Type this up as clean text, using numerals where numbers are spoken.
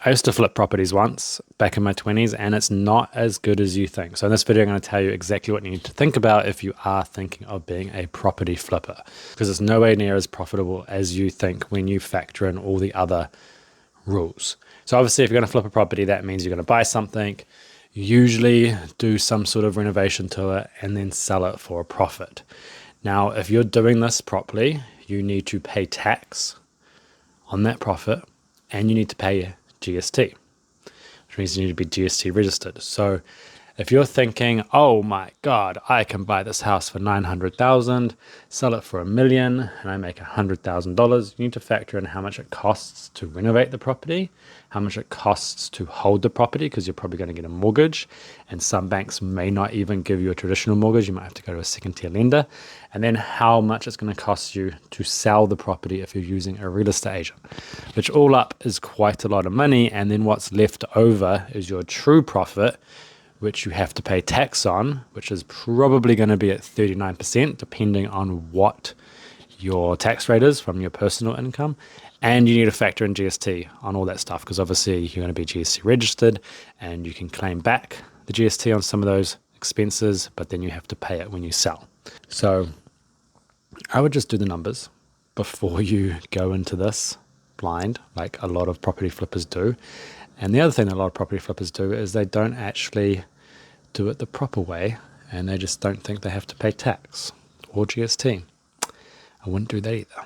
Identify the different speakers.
Speaker 1: I used to flip properties once back in my 20s, and it's not as good as you think. So in this video, I'm going to tell you exactly what you need to think about if you are thinking of being a property flipper, because it's nowhere near as profitable as you think when you factor in all the other rules. So obviously, if you're going to flip a property, that means you're going to buy something, usually do some sort of renovation to it, and then sell it for a profit. Now, if you're doing this properly, you need to pay tax on that profit, and you need to pay GST, which means you need to be GST registered. So if you're thinking, oh my God, I can buy this house for 900,000, sell it for $1 million, and I make $100,000, you need to factor in how much it costs to renovate the property, how much it costs to hold the property, because you're probably going to get a mortgage, and some banks may not even give you a traditional mortgage. You might have to go to a second tier lender, and then how much it's going to cost you to sell the property if you're using a real estate agent, which all up is quite a lot of money. And then what's left over is your true profit, which you have to pay tax on, which is probably going to be at 39%, depending on what your tax rate is from your personal income. And you need to factor in GST on all that stuff, because obviously you're going to be GST registered and you can claim back the GST on some of those expenses, but then you have to pay it when you sell. So I would just do the numbers before you go into this blind, like a lot of property flippers do. And the other thing that a lot of property flippers do is they don't actually do it the proper way, and they just don't think they have to pay tax or GST. I wouldn't do that either.